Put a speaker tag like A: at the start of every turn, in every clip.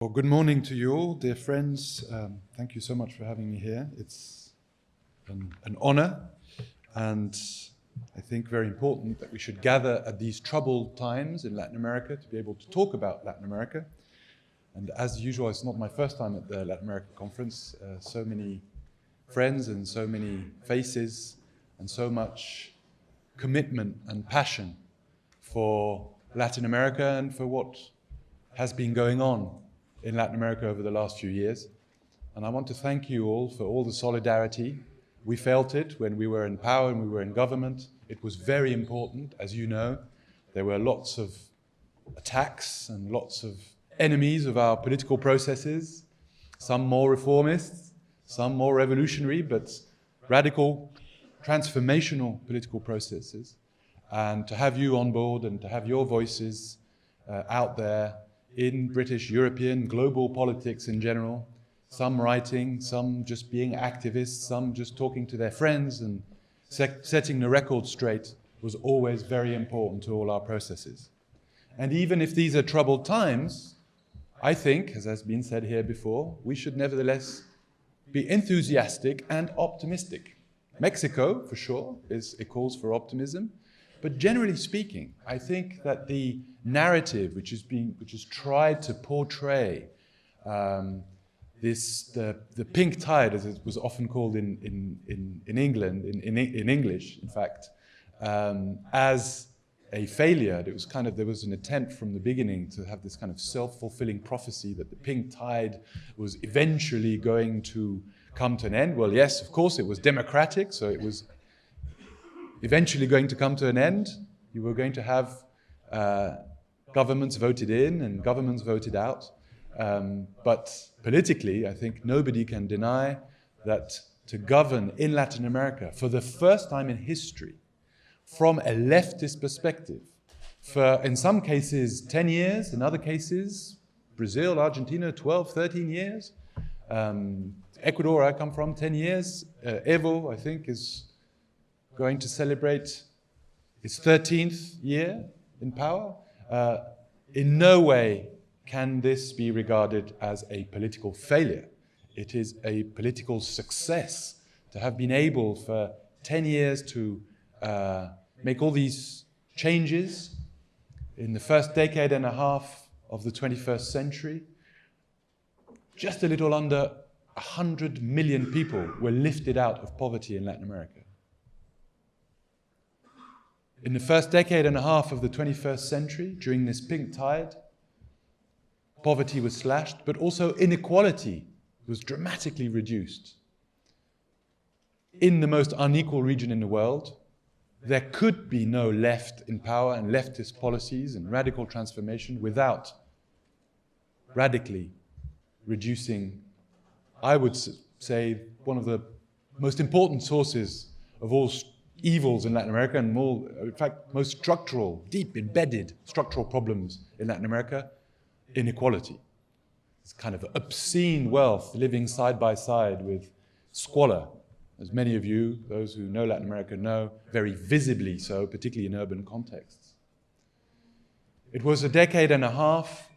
A: Well, good morning to you all, dear friends. Thank you so much for having me here. It's an honor, and I think very important that we should gather at these troubled times in Latin America to be able to talk about Latin America. And as usual, it's not my first time at the Latin America conference. So many friends and so many faces and so much commitment and passion for Latin America and for what has been going on in Latin America over the last few years. And I want to thank you all for all the solidarity. We felt it when we were in power and we were in government. It was very important, as you know. There were lots of attacks and lots of enemies of our political processes, some more reformist, some more revolutionary, but radical, transformational political processes. And to have you on board and to have your voices out there in British, European, global politics in general, some writing, some just being activists, some just talking to their friends and setting the record straight, was always very important to all our processes. And even if these are troubled times, I think, as has been said here before, we should nevertheless be enthusiastic and optimistic. Mexico, for sure, it calls for optimism. But generally speaking, I think that the narrative which is tried to portray the pink tide, as it was often called in England, in English, in fact, as a failure. There was an attempt from the beginning to have this kind of self-fulfilling prophecy that the pink tide was eventually going to come to an end. Well, yes, of course, it was democratic, so it was eventually going to come to an end. You were going to have governments voted in and governments voted out. But politically, I think nobody can deny that to govern in Latin America for the first time in history, from a leftist perspective, for in some cases 10 years, in other cases, Brazil, Argentina, 12, 13 years. Ecuador, I come from, 10 years. Evo, I think, is going to celebrate its 13th year in power. In no way can this be regarded as a political failure. It is a political success to have been able for 10 years to make all these changes in the first decade and a half of the 21st century. Just a little under 100 million people were lifted out of poverty in Latin America. In the first decade and a half of the 21st century, during this pink tide, poverty was slashed, but also inequality was dramatically reduced. In the most unequal region in the world, there could be no left in power and leftist policies and radical transformation without radically reducing, I would say, one of the most important sources of all evils in Latin America, and more, in fact, most structural, deep embedded structural problems in Latin America, inequality. It's kind of obscene wealth living side by side with squalor, as many of you, those who know Latin America, know, very visibly so, particularly in urban contexts. It was a decade and a half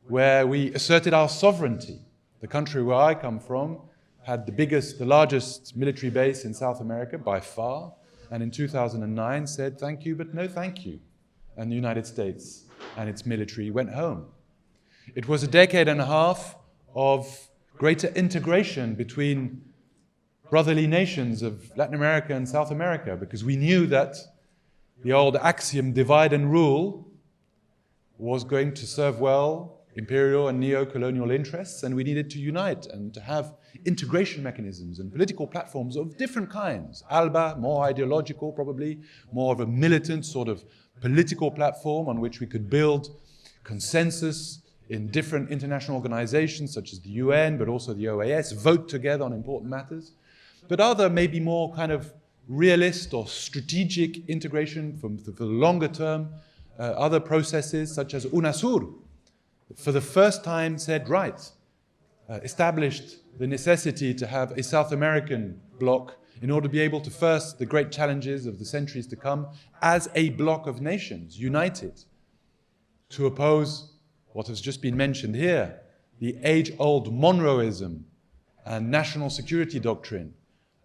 A: where we asserted our sovereignty. The country where I come from had the largest military base in South America by far, and in 2009 said, thank you, but no thank you. And the United States and its military went home. It was a decade and a half of greater integration between brotherly nations of Latin America and South America, because we knew that the old axiom, divide and rule, was going to serve well imperial and neo-colonial interests, and we needed to unite and to have integration mechanisms and political platforms of different kinds. ALBA, more ideological probably, more of a militant sort of political platform on which we could build consensus in different international organizations such as the UN, but also the OAS, vote together on important matters. But other maybe more kind of realist or strategic integration for the longer term, other processes such as UNASUR, for the first time said, right, established the necessity to have a South American bloc in order to be able to face the great challenges of the centuries to come as a bloc of nations, united, to oppose what has just been mentioned here, the age-old Monroeism and national security doctrine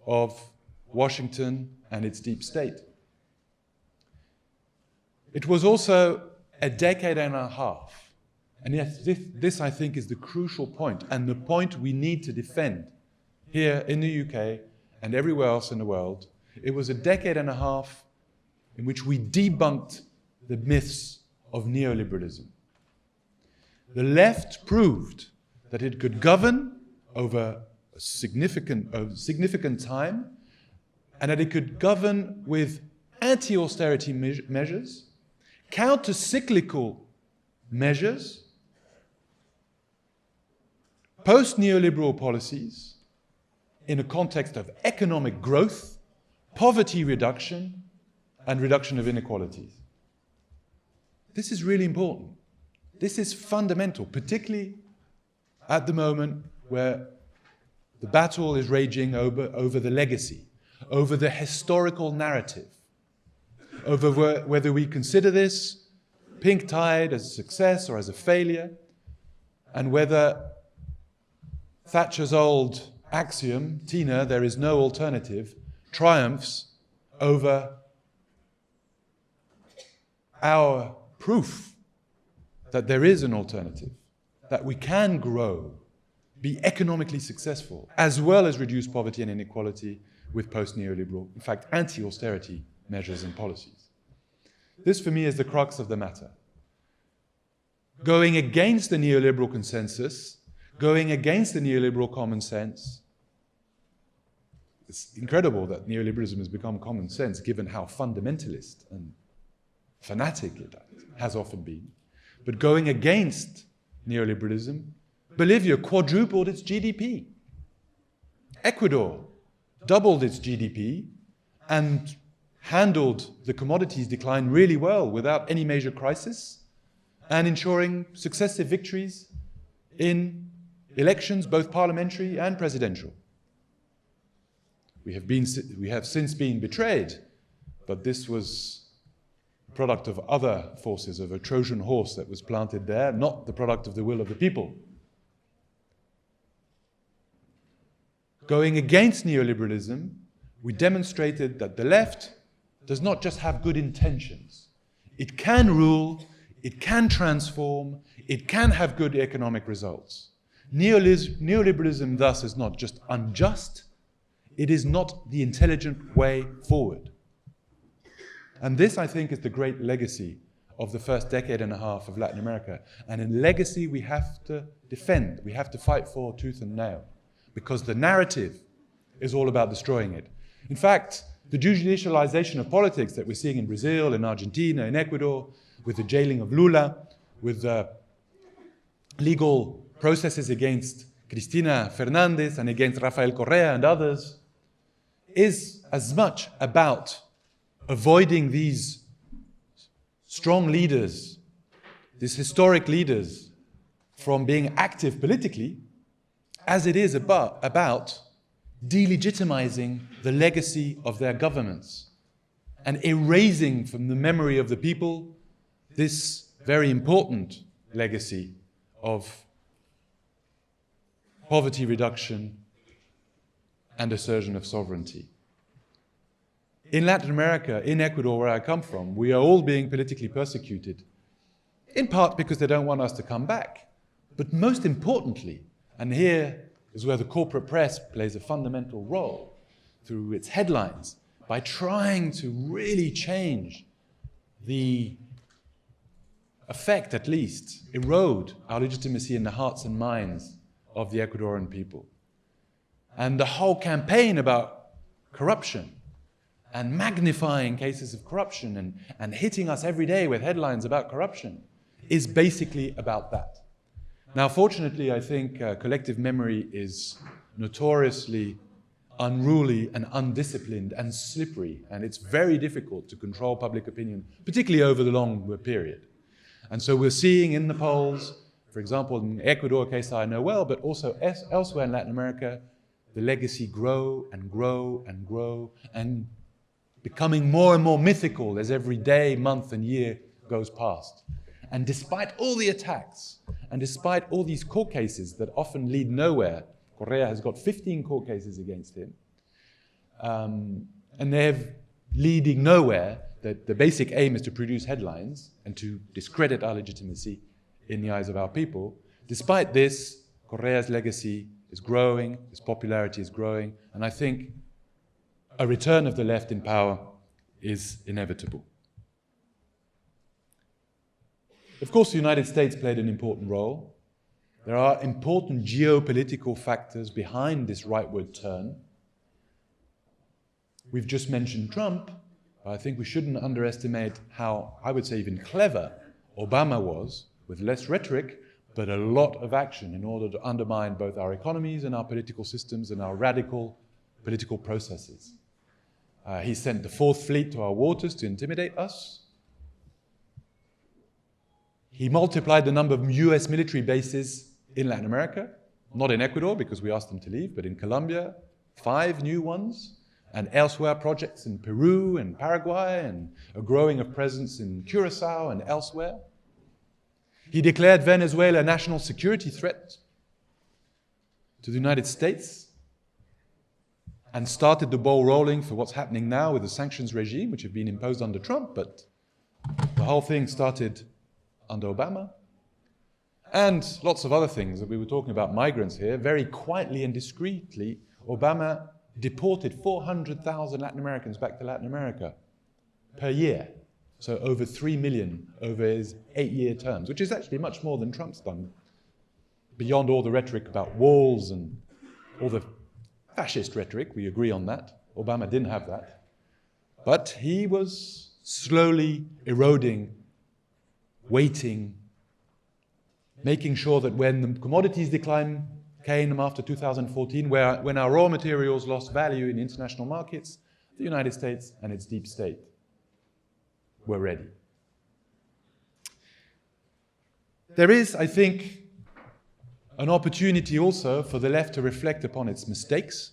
A: of Washington and its deep state. It was also a decade and a half, and yes, this I think is the crucial point, and the point we need to defend here in the UK and everywhere else in the world. It was a decade and a half in which we debunked the myths of neoliberalism. The left proved that it could govern over a significant time, and that it could govern with anti-austerity measures, counter-cyclical measures, post-neoliberal policies in a context of economic growth, poverty reduction, and reduction of inequalities. This is really important. This is fundamental, particularly at the moment where the battle is raging over the legacy, over the historical narrative, over whether we consider this pink tide as a success or as a failure, and whether Thatcher's old axiom, Tina, there is no alternative, triumphs over our proof that there is an alternative, that we can grow, be economically successful, as well as reduce poverty and inequality with post-neoliberal, in fact, anti-austerity measures and policies. This, for me, is the crux of the matter. Going against the neoliberal consensus, going against the neoliberal common sense. It's incredible that neoliberalism has become common sense, given how fundamentalist and fanatic it has often been. But going against neoliberalism, Bolivia quadrupled its GDP. Ecuador doubled its GDP and handled the commodities decline really well without any major crisis, and ensuring successive victories in elections, both parliamentary and presidential. We have since been betrayed, but this was the product of other forces, of a Trojan horse that was planted there, not the product of the will of the people. Going against neoliberalism, we demonstrated that the left does not just have good intentions. It can rule, it can transform, it can have good economic results. Neoliberalism, thus, is not just unjust, it is not the intelligent way forward. And this, I think, is the great legacy of the first decade and a half of Latin America. And a legacy we have to defend, we have to fight for tooth and nail, because the narrative is all about destroying it. In fact, the judicialization of politics that we're seeing in Brazil, in Argentina, in Ecuador, with the jailing of Lula, with legal processes against Cristina Fernandez and against Rafael Correa and others, is as much about avoiding these strong leaders, these historic leaders, from being active politically, as it is about delegitimizing the legacy of their governments and erasing from the memory of the people this very important legacy of poverty reduction and assertion of sovereignty. In Latin America, in Ecuador, where I come from, we are all being politically persecuted, in part because they don't want us to come back. But most importantly, and here is where the corporate press plays a fundamental role through its headlines, by trying to really change the affect, at least, erode our legitimacy in the hearts and minds of the Ecuadorian people. And the whole campaign about corruption and magnifying cases of corruption and hitting us every day with headlines about corruption is basically about that. Now, fortunately, I think collective memory is notoriously unruly and undisciplined and slippery, and it's very difficult to control public opinion, particularly over the long period. And so we're seeing in the polls, for example, in the Ecuador case I know well, but also elsewhere in Latin America, the legacy grow and grow and grow, and becoming more and more mythical as every day, month, and year goes past. And despite all the attacks, and despite all these court cases that often lead nowhere, Correa has got 15 court cases against him, and they're leading nowhere. The basic aim is to produce headlines and to discredit our legitimacy in the eyes of our people. Despite this, Correa's legacy is growing, his popularity is growing, and I think a return of the left in power is inevitable. Of course, the United States played an important role. There are important geopolitical factors behind this rightward turn. We've just mentioned Trump, but I think we shouldn't underestimate how, I would say, even clever Obama was, with less rhetoric, but a lot of action in order to undermine both our economies and our political systems and our radical political processes. He sent the Fourth Fleet to our waters to intimidate us. He multiplied the number of US military bases in Latin America, not in Ecuador because we asked them to leave, but in Colombia, 5 new ones, and elsewhere projects in Peru and Paraguay, and a growing of presence in Curacao and elsewhere. He declared Venezuela a national security threat to the United States and started the ball rolling for what's happening now with the sanctions regime, which have been imposed under Trump, but the whole thing started under Obama. And lots of other things that we were talking about, migrants here. Very quietly and discreetly, Obama deported 400,000 Latin Americans back to Latin America per year. So over 3 million over his 8-year terms, which is actually much more than Trump's done. Beyond all the rhetoric about walls and all the fascist rhetoric, we agree on that. Obama didn't have that. But he was slowly eroding, waiting, making sure that when the commodities decline came after 2014, when our raw materials lost value in international markets, the United States and its deep state were ready. There is, I think, an opportunity also for the left to reflect upon its mistakes.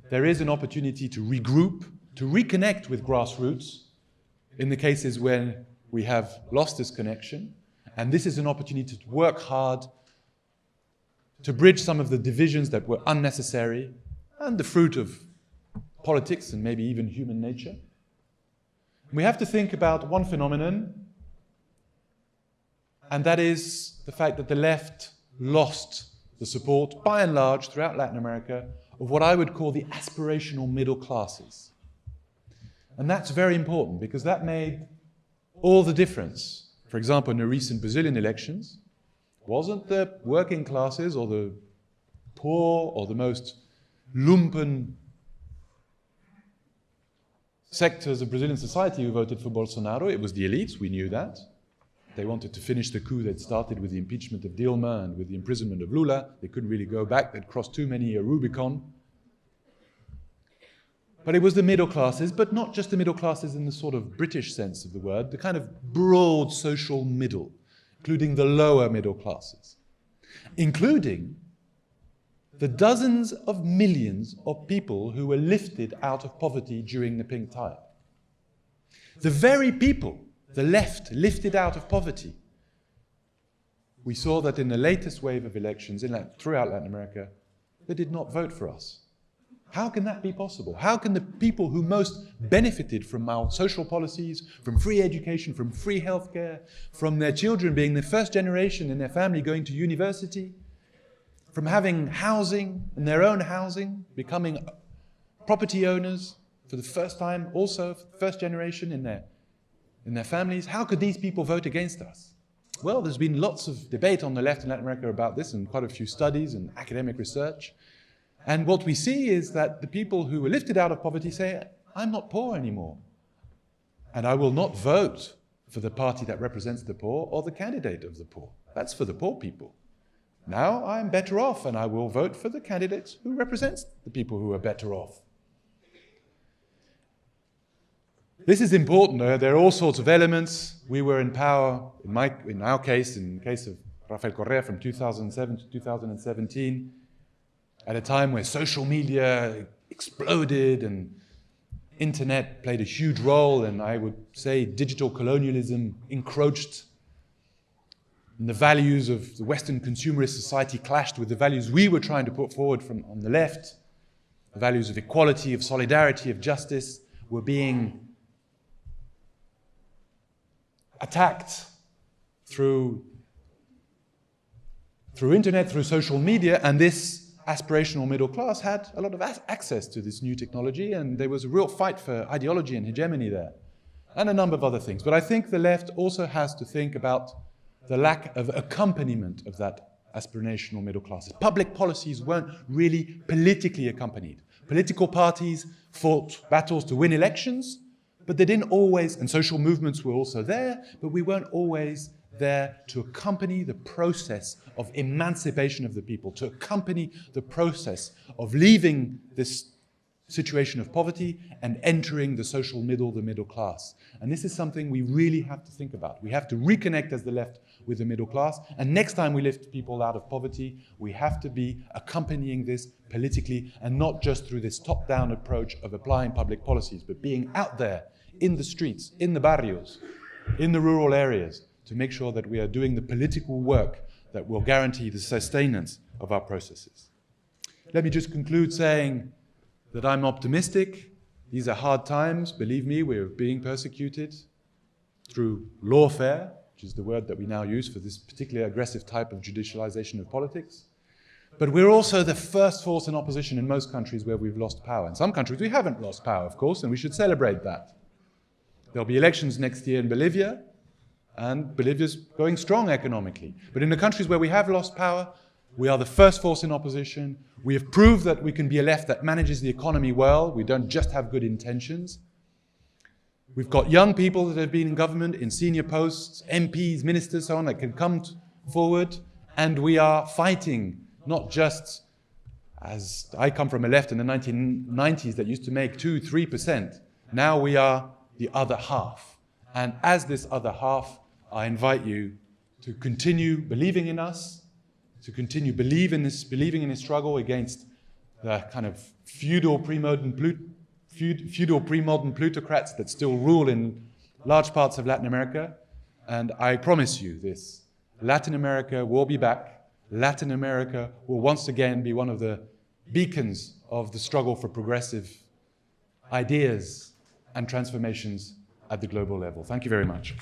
A: There is an opportunity to regroup, to reconnect with grassroots in the cases when we have lost this connection. And this is an opportunity to work hard to bridge some of the divisions that were unnecessary and the fruit of politics and maybe even human nature. We have to think about one phenomenon, and that is the fact that the left lost the support, by and large, throughout Latin America, of what I would call the aspirational middle classes. And that's very important because that made all the difference. For example, in the recent Brazilian elections, wasn't the working classes or the poor or the most lumpen sectors of Brazilian society who voted for Bolsonaro. It was the elites, we knew that. They wanted to finish the coup that started with the impeachment of Dilma and with the imprisonment of Lula. They couldn't really go back, they'd crossed too many a Rubicon. But it was the middle classes, but not just the middle classes in the sort of British sense of the word, the kind of broad social middle, including the lower middle classes, including the dozens of millions of people who were lifted out of poverty during the Pink Tide. The very people the left lifted out of poverty. We saw that in the latest wave of elections throughout Latin America, they did not vote for us. How can that be possible? How can the people who most benefited from our social policies, from free education, from free healthcare, from their children being the first generation in their family going to university, from having housing, and their own housing, becoming property owners for the first time, also for the first generation in their families, how could these people vote against us? Well, there's been lots of debate on the left in Latin America about this and quite a few studies and academic research. And what we see is that the people who were lifted out of poverty say, I'm not poor anymore. And I will not vote for the party that represents the poor or the candidate of the poor. That's for the poor people. Now I'm better off and I will vote for the candidate who represents the people who are better off. This is important. There are all sorts of elements. We were in power, in our case, in the case of Rafael Correa from 2007 to 2017, at a time where social media exploded and internet played a huge role, and I would say digital colonialism encroached and the values of the Western consumerist society clashed with the values we were trying to put forward from on the left. The values of equality, of solidarity, of justice were being attacked through internet, through social media, and this aspirational middle class had a lot of access to this new technology, and there was a real fight for ideology and hegemony there, and a number of other things. But I think the left also has to think about the lack of accompaniment of that aspirational middle classes. Public policies weren't really politically accompanied. Political parties fought battles to win elections, but they didn't always, and social movements were also there, but we weren't always there to accompany the process of emancipation of the people, to accompany the process of leaving this situation of poverty and entering the social middle, the middle class. And this is something we really have to think about. We have to reconnect as the left with the middle class, and next time we lift people out of poverty, we have to be accompanying this politically, and not just through this top-down approach of applying public policies, but being out there in the streets, in the barrios, in the rural areas, to make sure that we are doing the political work that will guarantee the sustenance of our processes. Let me just conclude saying that I'm optimistic. These are hard times. Believe me, we're being persecuted through lawfare, which is the word that we now use for this particularly aggressive type of judicialization of politics. But we're also the first force in opposition in most countries where we've lost power. In some countries we haven't lost power, of course, and we should celebrate that. There'll be elections next year in Bolivia, and Bolivia's going strong economically. But in the countries where we have lost power, we are the first force in opposition. We have proved that we can be a left that manages the economy well. We don't just have good intentions. We've got young people that have been in government, in senior posts, MPs, ministers, so on, that can come forward. And we are fighting, not just, as I come from a left in the 1990s that used to make 2-3%. Now we are the other half. And as this other half, I invite you to continue believing in us, to continue believing in this struggle against the kind of feudal pre-modern plutocrats that still rule in large parts of Latin America. And I promise you this, Latin America will be back. Latin America will once again be one of the beacons of the struggle for progressive ideas and transformations at the global level. Thank you very much.